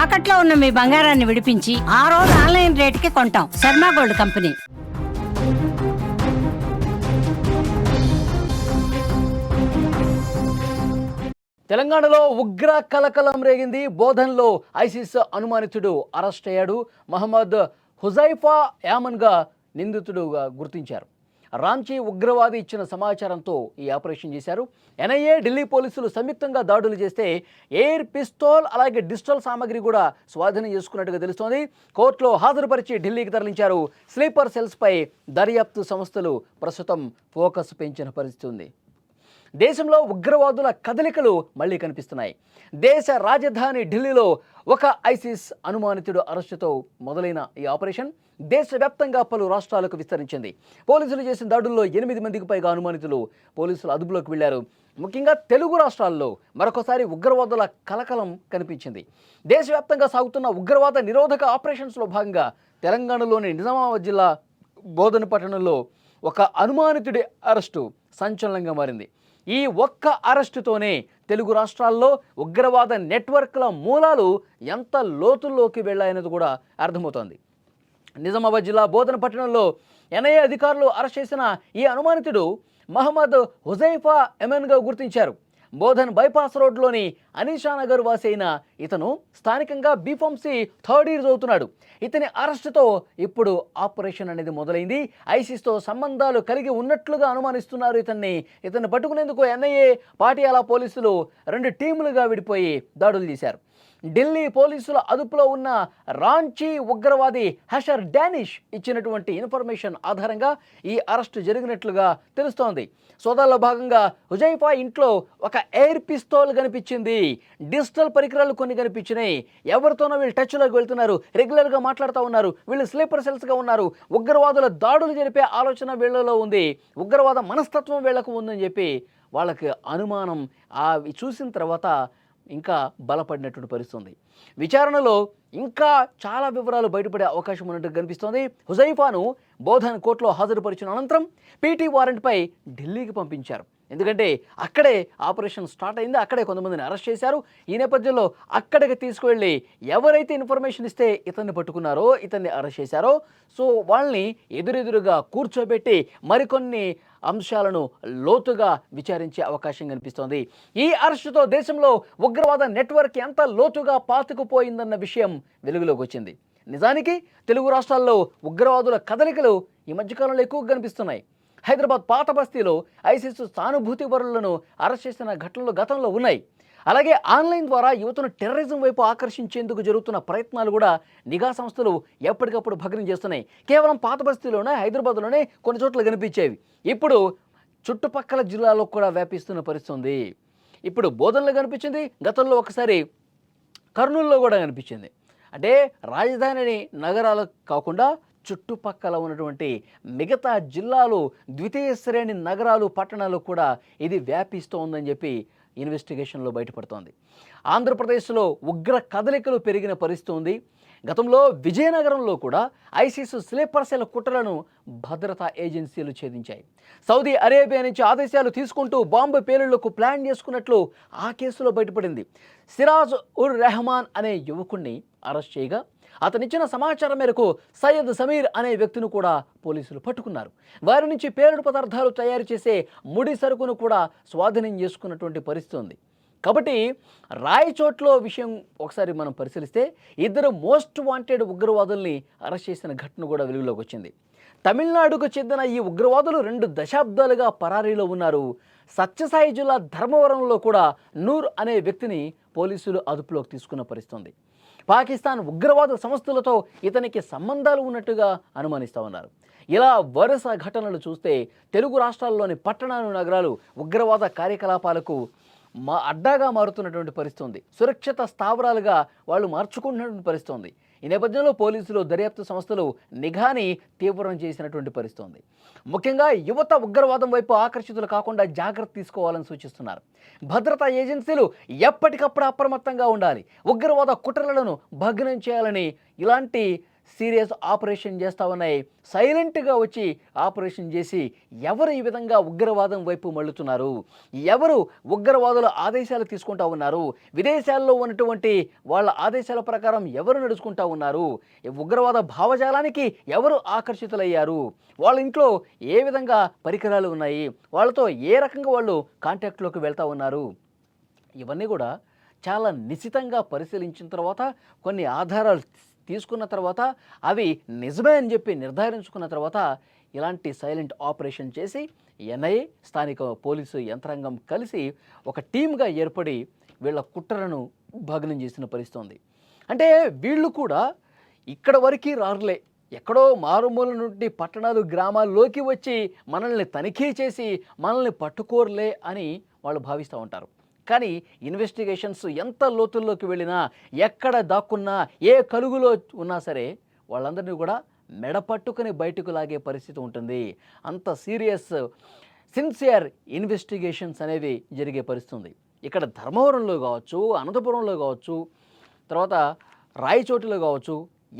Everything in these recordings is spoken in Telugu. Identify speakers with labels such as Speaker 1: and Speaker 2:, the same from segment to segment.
Speaker 1: తాకట్లో ఉన్న మీ బంగారాన్ని విడిపించి ఆ రోజు ఆన్లైన్ రేటుకి కొంటాం. Sharma gold company.
Speaker 2: తెలంగాణలో ఉగ్ర కలకలం రేగింది. బోధన్లో ఐసిస్ అనుమానితుడు అరెస్ట్ అయ్యాడు. మహమ్మద్ హుజైఫా యామన్గా నిందితుడుగా గుర్తించారు. రాంచీ ఉగ్రవాది ఇచ్చిన సమాచారంతో ఈ ఆపరేషన్ చేశారు. ఎన్ఐఏ, ఢిల్లీ పోలీసులు సంయుక్తంగా దాడులు చేస్తే ఎయిర్ పిస్తోల్ అలాగే డిజిటల్ సామాగ్రి కూడా స్వాధీనం చేసుకున్నట్టుగా తెలుస్తోంది. కోర్టులో హాజరుపరిచి ఢిల్లీకి తరలించారు. స్లీపర్ సెల్స్పై దర్యాప్తు సంస్థలు ప్రస్తుతం ఫోకస్ పెంచిన పరిస్థితి ఉంది. దేశంలో ఉగ్రవాదుల కదలికలు మళ్లీ కనిపిస్తున్నాయి. దేశ రాజధాని ఢిల్లీలో ఒక ఐసిస్ అనుమానితుడు అరెస్టుతో మొదలైన ఈ ఆపరేషన్ దేశవ్యాప్తంగా పలు రాష్ట్రాలకు విస్తరించింది. పోలీసులు చేసిన దాడుల్లో 8 మందికి పైగా అనుమానితులు పోలీసుల అదుపులోకి వెళ్లారు. ముఖ్యంగా తెలుగు రాష్ట్రాల్లో మరొకసారి ఉగ్రవాదుల కలకలం కనిపించింది. దేశవ్యాప్తంగా సాగుతున్న ఉగ్రవాద నిరోధక ఆపరేషన్స్లో భాగంగా తెలంగాణలోని నిజామాబాద్ జిల్లా బోధన పట్టణంలో ఒక అనుమానితుడి అరెస్టు సంచలనంగా మారింది. ఈ ఒక్క అరెస్టుతోనే తెలుగు రాష్ట్రాల్లో ఉగ్రవాద నెట్వర్క్ల మూలాలు ఎంత లోతుల్లోకి వెళ్ళాయనేది కూడా అర్థమవుతోంది. నిజామాబాద్ జిల్లా బోధన పట్టణంలో ఎన్ఐఏ అధికారులు అరెస్ట్ చేసిన ఈ అనుమానితుడు మహమ్మద్ హుజైఫా ఎమన్గా గుర్తించారు. బోధన్ బైపాస్ రోడ్లోని అనీషానగర్ వాసి అయిన ఇతను స్థానికంగా బీఫార్మసీ 3rd ఇయర్ చదువుతున్నాడు. ఇతని అరెస్టుతో ఇప్పుడు ఆపరేషన్ అనేది మొదలైంది. ఐసిస్తో సంబంధాలు కలిగి ఉన్నట్లుగా అనుమానిస్తున్నారు ఇతన్ని పట్టుకునేందుకు ఎన్ఐఏ, పాటియాలా పోలీసులు 2 టీములుగా విడిపోయి దాడులు చేశారు. ఢిల్లీ పోలీసుల అదుపులో ఉన్న రాంచీ ఉగ్రవాది హషర్ డానిష్ ఇచ్చినటువంటి ఇన్ఫర్మేషన్ ఆధారంగా ఈ అరెస్టు జరిగినట్లుగా తెలుస్తోంది. సోదాల్లో భాగంగా హుజైఫా ఇంట్లో ఒక ఎయిర్ పిస్తోల్ కనిపించింది. డిజిటల్ పరికరాలు కొన్ని కనిపించినాయి. ఎవరితోనో వీళ్ళు టచ్లోకి వెళ్తున్నారు, రెగ్యులర్గా మాట్లాడుతూ ఉన్నారు. వీళ్ళు స్లీపర్ సెల్స్గా ఉన్నారు. ఉగ్రవాదుల దాడులు జరిపే ఆలోచన వీళ్ళలో ఉంది. ఉగ్రవాద మనస్తత్వం వీళ్లకు ఉందని చెప్పి వాళ్ళకి అనుమానం. చూసిన తర్వాత ఇంకా బలపడినటువంటి పరిస్థితుంది. విచారణలో ఇంకా చాలా వివరాలు బయటపడే అవకాశం ఉన్నట్టు కనిపిస్తోంది. హుజైఫాను బోధన్ కోర్టులో హాజరుపరిచిన అనంతరం పీటీ వారెంట్పై ఢిల్లీకి పంపించారు. ఎందుకంటే అక్కడే ఆపరేషన్ స్టార్ట్ అయింది. అక్కడే కొంతమందిని అరెస్ట్ చేశారు. ఈ నేపథ్యంలో అక్కడికి తీసుకువెళ్ళి ఎవరైతే ఇన్ఫర్మేషన్ ఇస్తే ఇతన్ని పట్టుకున్నారో, ఇతన్ని అరెస్ట్ చేశారో, సో వాళ్ళని ఎదురెదురుగా కూర్చోబెట్టి మరికొన్ని అంశాలను లోతుగా విచారించే అవకాశం కనిపిస్తోంది. ఈ అరెస్టుతో దేశంలో ఉగ్రవాద నెట్వర్క్ ఎంత లోతుగా పాతుకుపోయిందన్న విషయం వెలుగులోకి వచ్చింది. నిజానికి తెలుగు రాష్ట్రాల్లో ఉగ్రవాదుల కదలికలు ఈ మధ్యకాలంలో ఎక్కువగా కనిపిస్తున్నాయి. హైదరాబాద్ పాత బస్తీలో ఐసిస్ సానుభూతి పరులను అరెస్ట్ చేసిన ఘటనలు గతంలో ఉన్నాయి. అలాగే ఆన్లైన్ ద్వారా యువతను టెర్రరిజం వైపు ఆకర్షించేందుకు జరుగుతున్న ప్రయత్నాలు కూడా నిఘా సంస్థలు ఎప్పటికప్పుడు భగ్నం చేస్తున్నాయి. కేవలం పాత బస్తీలోనే, హైదరాబాద్లోనే కొన్ని చోట్ల కనిపించేవి ఇప్పుడు చుట్టుపక్కల జిల్లాలో కూడా వ్యాపిస్తున్న పరిస్థితి ఉంది. ఇప్పుడు బోధనలో కనిపించింది, గతంలో ఒకసారి కర్నూలులో కూడా కనిపించింది. అంటే రాజధాని నగరాలు కాకుండా చుట్టుపక్కల ఉన్నటువంటి మిగతా జిల్లాలు, ద్వితీయ శ్రేణి నగరాలు, పట్టణాలు కూడా ఇది వ్యాపిస్తోందని చెప్పి ఇన్వెస్టిగేషన్లో బయటపడుతోంది. ఆంధ్రప్రదేశ్లో ఉగ్ర కదలికలు పెరిగిన పరిస్థితి ఉంది. గతంలో విజయనగరంలో కూడా ఐసిస్ స్లీపర్ సెల్ కుట్రలను భద్రతా ఏజెన్సీలు ఛేదించాయి. సౌదీ అరేబియా నుంచి ఆదేశాలు తీసుకుంటూ బాంబు పేలుళ్లకు ప్లాన్ చేసుకున్నట్లు ఆ కేసులో బయటపడింది. సిరాజ్ ఉర్ రెహమాన్ అనే యువకుణ్ణి అరెస్ట్ చేయగా అతనిచ్చిన సమాచారం మేరకు సయ్యద్ సమీర్ అనే వ్యక్తిని కూడా పోలీసులు పట్టుకున్నారు. వారి నుంచి పేలుడు పదార్థాలు తయారు చేసే ముడి సరుకును కూడా స్వాధీనం చేసుకున్నటువంటి పరిస్థితి ఉంది. కాబట్టి రాయచోట్లో విషయం ఒకసారి మనం పరిశీలిస్తే 2 మోస్ట్ వాంటెడ్ ఉగ్రవాదుల్ని అరెస్ట్ చేసిన ఘటన కూడా వెలుగులోకి వచ్చింది. తమిళనాడుకు చెందిన ఈ ఉగ్రవాదులు 2 దశాబ్దాలుగా పరారీలో ఉన్నారు. సత్యసాయి జిల్లా ధర్మవరంలో కూడా నూర్ అనే వ్యక్తిని పోలీసులు అదుపులోకి తీసుకున్న పరిస్థితి ఉంది. పాకిస్తాన్ ఉగ్రవాద సంస్థలతో ఇతనికి సంబంధాలు ఉన్నట్టుగా అనుమానిస్తూ ఉన్నారు. ఇలా వరుస ఘటనలు చూస్తే తెలుగు రాష్ట్రాల్లోని పట్టణాలు, నగరాలు ఉగ్రవాద కార్యకలాపాలకు అడ్డాగా మారుతున్నటువంటి పరిస్థితి ఉంది. సురక్షిత స్థావరాలుగా వాళ్ళు మార్చుకుంటున్నటువంటి పరిస్థితి ఉంది. ఈ నేపథ్యంలో పోలీసులు, దర్యాప్తు సంస్థలు నిఘాని తీవ్రం చేసినటువంటి పరిస్థితి ఉంది. ముఖ్యంగా యువత ఉగ్రవాదం వైపు ఆకర్షితులు కాకుండా జాగ్రత్త తీసుకోవాలని సూచిస్తున్నారు. భద్రతా ఏజెన్సీలు ఎప్పటికప్పుడు అప్రమత్తంగా ఉండాలి. ఉగ్రవాద కుట్రలను భగ్నం చేయాలని ఇలాంటి సీరియస్ ఆపరేషన్ చేస్తూ ఉన్నాయి. సైలెంట్గా వచ్చి ఆపరేషన్ చేసి ఎవరు ఈ విధంగా ఉగ్రవాదం వైపు మళ్ళుతున్నారు, ఎవరు ఉగ్రవాదుల ఆదేశాలు తీసుకుంటా ఉన్నారు, విదేశాల్లో ఉన్నటువంటి వాళ్ళ ఆదేశాల ప్రకారం ఎవరు నడుచుకుంటా ఉన్నారు, ఉగ్రవాద భావజాలానికి ఎవరు ఆకర్షితులయ్యారు, వాళ్ళ ఇంట్లో ఏ విధంగా పరికరాలు ఉన్నాయి, వాళ్ళతో ఏ రకంగా వాళ్ళు కాంటాక్ట్లోకి వెళ్తూ ఉన్నారు, ఇవన్నీ కూడా చాలా నిశితంగా పరిశీలించిన తర్వాత కొన్ని ఆధారాలు తీసుకున్న తర్వాత అవి నిజమే అని చెప్పి నిర్ధారించుకున్న తర్వాత ఇలాంటి సైలెంట్ ఆపరేషన్ చేసి ఎన్ఐఏ స్థానిక పోలీసు యంత్రాంగం కలిసి ఒక టీమ్గా ఏర్పడి వీళ్ళ కుట్రలను భగ్నం చేసిన పరిస్థితి ఉంది. అంటే వీళ్ళు కూడా ఇక్కడ వరకు రారులే, ఎక్కడో మారుమూల నుండి పట్టణాలు గ్రామాల్లోకి వచ్చి మనల్ని తనిఖీ చేసి మనల్ని పట్టుకోరులే అని వాళ్ళు భావిస్తూ ఉంటారు. కానీ ఇన్వెస్టిగేషన్స్ ఎంత లోతుల్లోకి వెళ్ళినా, ఎక్కడ దాక్కున్నా, ఏ కలుగులో ఉన్నా సరే వాళ్ళందరినీ కూడా మెడపట్టుకుని బయటకు లాగే పరిస్థితి ఉంటుంది. అంత సీరియస్ సిన్సియర్ ఇన్వెస్టిగేషన్స్ అనేవి జరిగే పరిస్థితి ఉంది. ఇక్కడ ధర్మవరంలో కావచ్చు, అనంతపురంలో కావచ్చు, తర్వాత రాయచోటిలో కావచ్చు,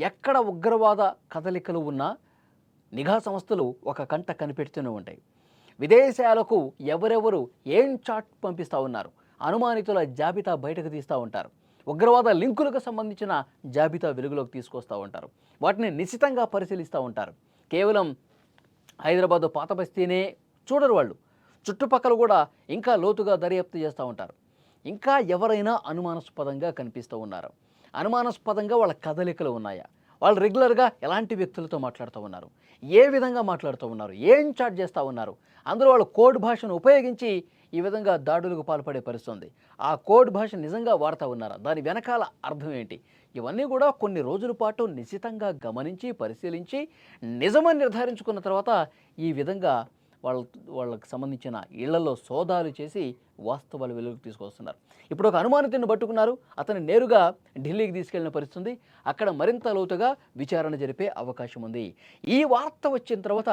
Speaker 2: ఎక్కడ ఉగ్రవాద కదలికలు ఉన్నా నిఘా సంస్థలు ఒక కంట కనిపెడుతూనే ఉంటాయి. విదేశాలకు ఎవరెవరు ఏం చాట్ పంపిస్తూ ఉన్నారు, అనుమానితుల జాబితా బయటకు తీస్తూ ఉంటారు. ఉగ్రవాద లింకులకు సంబంధించిన జాబితా వెలుగులోకి తీసుకొస్తూ ఉంటారు. వాటిని నిశితంగా పరిశీలిస్తూ ఉంటారు. కేవలం హైదరాబాదు పాత బస్తీనే చూడరు వాళ్ళు, చుట్టుపక్కల కూడా ఇంకా లోతుగా దర్యాప్తు చేస్తూ ఉంటారు. ఇంకా ఎవరైనా అనుమానాస్పదంగా కనిపిస్తూ ఉన్నారు, అనుమానాస్పదంగా వాళ్ళ కదలికలు ఉన్నాయా, వాళ్ళు రెగ్యులర్గా ఎలాంటి వ్యక్తులతో మాట్లాడుతూ ఉన్నారు, ఏ విధంగా మాట్లాడుతూ ఉన్నారు, ఏం చాట్ చేస్తూ ఉన్నారు, అందులో వాళ్ళు కోడ్ భాషను ఉపయోగించి ఈ విధంగా దాడులకు పాల్పడే పరిస్థితుంది. ఆ కోడ్ భాష నిజంగా వాడుతూ ఉన్నారా, దాని వెనకాల అర్థం ఏంటి, ఇవన్నీ కూడా కొన్ని రోజుల పాటు నిశితంగా గమనించి పరిశీలించి నిజమని నిర్ధారించుకున్న తర్వాత ఈ విధంగా వాళ్ళకి సంబంధించిన ఇళ్లలో సోదాలు చేసి వాస్తవాలు వెలుగుకు తీసుకొస్తున్నారు. ఇప్పుడు ఒక అనుమానితుడిని పట్టుకున్నారు, అతను నేరుగా ఢిల్లీకి తీసుకెళ్లిన పరిస్థితి, అక్కడ మరింత లోతుగా విచారణ జరిపే అవకాశం ఉంది. ఈ వార్త వచ్చిన తర్వాత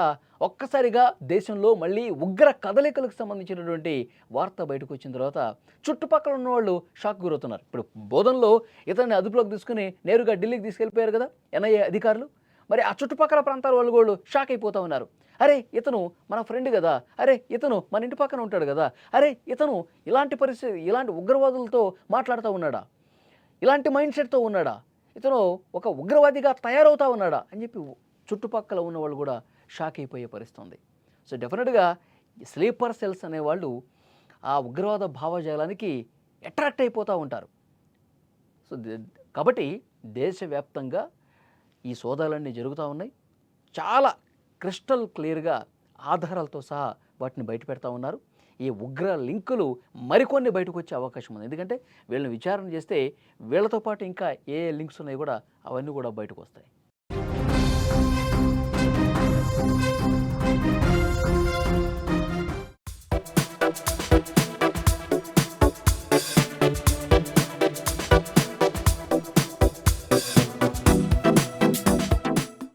Speaker 2: ఒక్కసారిగా దేశంలో మళ్ళీ ఉగ్ర కదలికలకు సంబంధించినటువంటి వార్త బయటకు వచ్చిన తర్వాత చుట్టుపక్కల ఉన్న వాళ్ళు షాక్ గురవుతున్నారు. ఇప్పుడు బోధనలో ఇతన్ని అదుపులోకి తీసుకుని నేరుగా ఢిల్లీకి తీసుకెళ్ళిపోయారు కదా ఎన్ఐఏ అధికారులు, మరి ఆ చుట్టుపక్కల ప్రాంతాల వాళ్ళు కూడా షాక్ అయిపోతూ ఉన్నారు. అరే ఇతను మన ఫ్రెండ్ కదా, అరే ఇతను మన ఇంటి పక్కన ఉంటాడు కదా, అరే ఇతను ఇలాంటి పరిస్థితి, ఇలాంటి ఉగ్రవాదులతో మాట్లాడుతూ ఉన్నాడా, ఇలాంటి మైండ్ సెట్తో ఉన్నాడా, ఇతను ఒక ఉగ్రవాదిగా తయారవుతా ఉన్నాడా అని చెప్పి చుట్టుపక్కల ఉన్న వాళ్ళు కూడా షాక్ అయిపోయే పరిస్థితి ఉంది. సో డెఫినెట్గా స్లీపర్ సెల్స్ అనేవాళ్ళు ఆ ఉగ్రవాద భావజాలానికి అట్రాక్ట్ అయిపోతూ ఉంటారు. సో కాబట్టి దేశవ్యాప్తంగా ఈ సోదాలన్నీ జరుగుతూ ఉన్నాయి. చాలా క్రిస్టల్ క్లియర్గా ఆధారాలతో సహా వాటిని బయట పెడతా ఉన్నారు. ఈ ఉగ్ర లింకులు మరికొన్ని బయటకు వచ్చే అవకాశం ఉంది. ఎందుకంటే వీళ్ళని విచారణ చేస్తే వీళ్ళతో పాటు ఇంకా ఏ లింక్స్ ఉన్నాయో కూడా అవన్నీ కూడా బయటకు వస్తాయి.